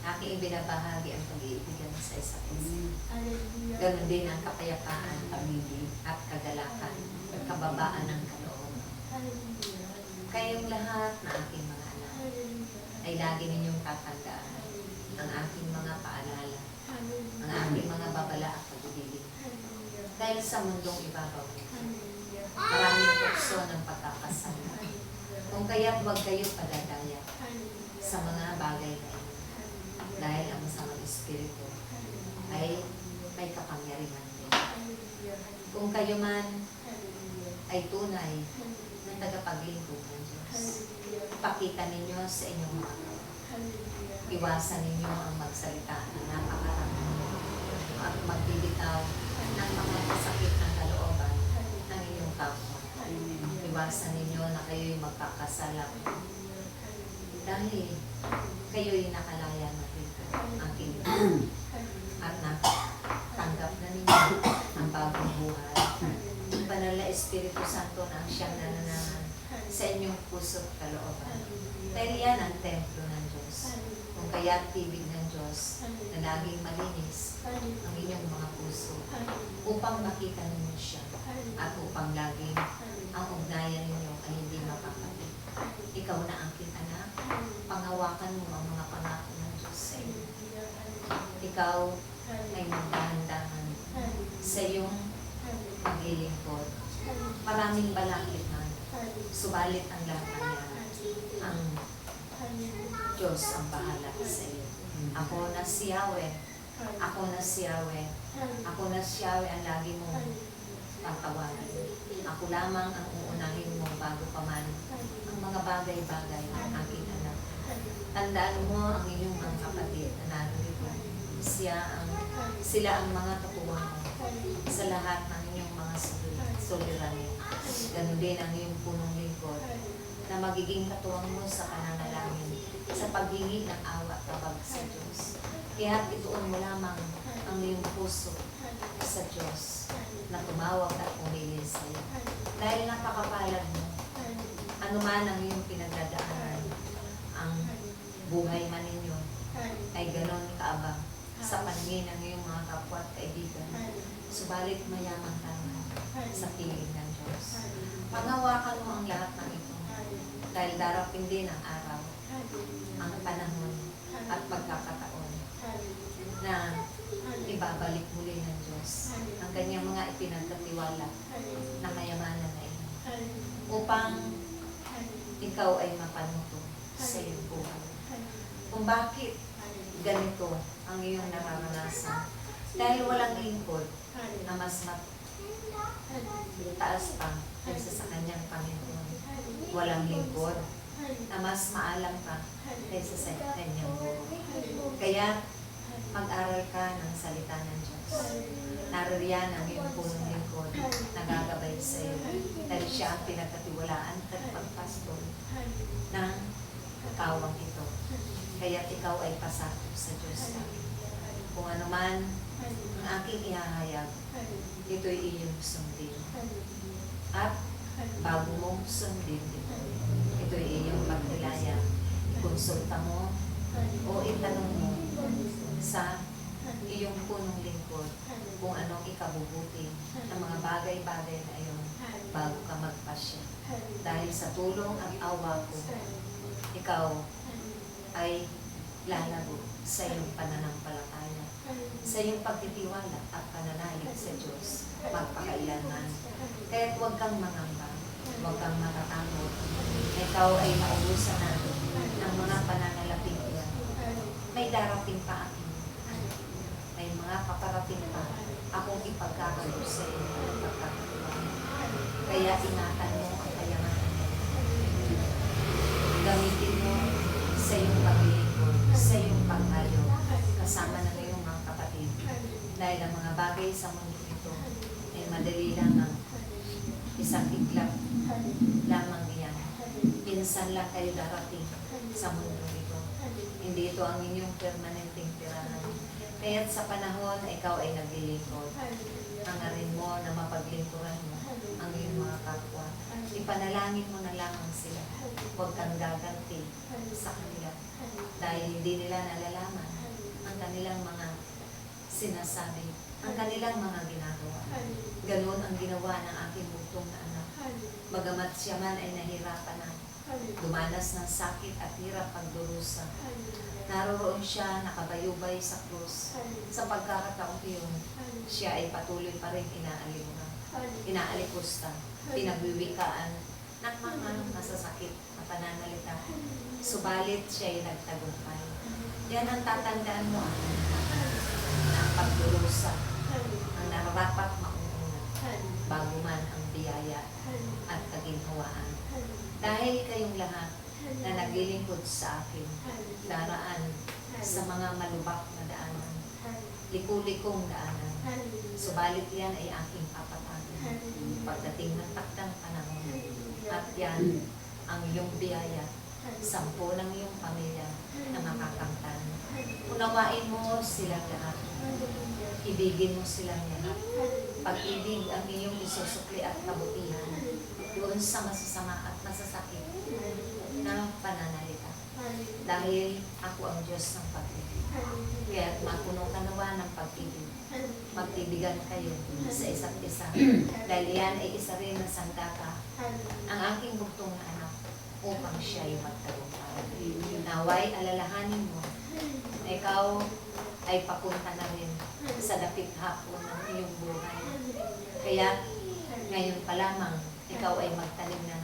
Aking ibinabahagi ang pag-iibigan sa isa't isa. Ganon din ang kapayapaan, pamilya at kagalakan, kababaan ng kalooban. Kayong lahat na aking mga anak ay lagi ninyong tatandaan ang aking mga paalala, ang aking mga babala at pag-ibig. Dahil sa mundong ibabaw nito, maraming tukso ng pagkakasala. Kung kaya't huwag kayong padadaya sa mga bagay na ito. Dahil ang masamang espiritu ay may kapangyarihan din. Kung kayo man ay tunay na tagapaglingkod ng Diyos, ipakita ninyo sa inyong mga gawa. Iwasan ninyo ang magsalita ng napakaraming at magbibitaw ng mga kasakit ng kalooban ng inyong kapwa. Iwasan ninyo na kayo'y magkakasala dahil kayo'y nakalaya na rito ang kingdom at natanggap na ninyo ang bagong buhay. Ang banal na Espiritu Santo na ang siyang nananahan sa inyong puso't kalooban. Dahil yan ang templo ng Diyos. Kung kaya't tibig ng Diyos na laging malinis ang inyong mga puso upang makita ninyo siya at upang laging ang ugnayan ninyo ay hindi mapapatid. Ikaw na ang anak, pangawakan mo ang mga pangako ng Diyos sa iyo. Ikaw ay magdahan-dahan sa iyong paglilingkod. Maraming balakid man, subalit ang lahat ng yan, ang Diyos ang bahala sa iyo. Ako na si Yahweh, ako na si Yahweh, ako na si Yahweh ang lagi mong tatawagin. Ako lamang ang uunahin mo bago pa man ang mga bagay-bagay ng aking anak. Tandaan mo ang inyong mga kapatid na narito. Sila ang mga katuwang mo sa lahat ng inyong mga suliranin. Ganun din ang iyong punong lingkod na magiging katuwang mo sa pananalangin sa paghingi ng awa at tabag sa Diyos. Kaya ituon mo lamang ang iyong puso sa Diyos na tumawag at pumili sa iyo. Dahil napakapalad mo, ano man ang iyong pinagdadaanan, ang buhay man ninyo ay ganon kaabang sa paningin ng iyong mga kapwa at kaibigan. Subalit mayaman ka naman sa piling ng Diyos. Panghawakan mo ang lahat ng ito dahil darating din ang araw, ang panahon at pagkakataon na ibabalik muli ng Diyos ang kanyang mga ipinagkatiwala na kayamanan na ito upang ikaw ay mapanuto sa iyong buhay. Kung bakit ganito ang iyong nararanasan dahil walang lingkod na mas mataas pa kaysa sa kanyang Panginoon. Walang lingkod na mas maalam pa kaysa sa kanyang buhay. Kaya mag-aral ka ng salita ng Diyos. Naririyan ang iyong punong lingkod na gagabay sa iyo dahil siya ang pinagkatiwalaan at pagpastol ng kawang ito. Kaya ikaw ay pasakop sa Diyos namin. Kung ano man ang aking ihahayag, ito'y iyong sundin. At bago mong sundin ito'y iyong pagtilaya. Ikonsulta mo o itanong mo sa iyong punong lingkod kung anong ikabubuti ng mga bagay-bagay na iyon bago ka magpasya. Dahil sa tulong at awa ko, ikaw ay lalago sa iyong pananampalataya, sa iyong pagtitiwala at pananalig sa Diyos magpakailanman. Kaya huwag kang mangamba, huwag kang matatakot. Ikaw ay maubusan natin ng mga pananalaping iyan. May darating pa akin. May mga paparating pa akong ipagkakaroon sa iyo ng pagkakatiwala. Kaya ingatan mo ang kayamanan mo. Gamitin mo sa iyong paglilingkod, sa iyong paghayo, kasama ng iyong mga kapatid. Dahil ang mga bagay sa mundo ito ay madali lamang isang iglap lamang iyan. Pinsan lang kayo darating sa mundo ito. Hindi ito ang inyong permanenteng tirahan. Kaya't sa panahon na ikaw ay naglilingkod, hangarin mo na mapaglingkuran mo ang iyong mga kapwa. Ipanalangin mo na lamang sila. Huwag kang gaganti sa kanila. Dahil hindi nila nalalaman ang kanilang mga sinasabi, ang kanilang mga ginagawa. Ganon ang ginawa ng aking bugtong na anak. Bagamat siya man ay nahirapan na, dumanas ng sakit at hirap pagdurusa. Naroroon siya nakabayubay sa krus. Sa pagkakataong iyon, siya ay patuloy pa rin inaalipusta, pinagwiwikaan ng mga masasakit na pananalita. Subalit siya ay nagtagumpay. Yan ang tatandaan mo na ang pagdurusa ang nararapat maununa bago man ang biyaya at kaginhawaan. Dahil kayong lahat na naglilingkod sa akin, daraan sa mga malubak na daanan, liku-likong daanan. Subalit yan ay aking papatagan pagdating ng takdang panahon. At yan ang iyong biyaya, 10 ng iyong pamilya na makakamtan. Unawain mo silang lahat. Ibigin mo silang lahat. Pag-ibig ang iyong isusukli at kabutihan doon sa masasama at masasakit na pananalita. Dahil ako ang Diyos ng pag-ibig. Kaya mapuno ka nawa ng pag-ibig. Magtibigan kayo sa isa't isa. Dahil yan ay isa rin na sandata ang aking bugtong na anak upang siya ay magtagumpay. Naway alalahanin mo na ikaw ay papunta na rin sa dapit hapon ng iyong buhay. Kaya ngayon pa lamang ikaw ay magtanim na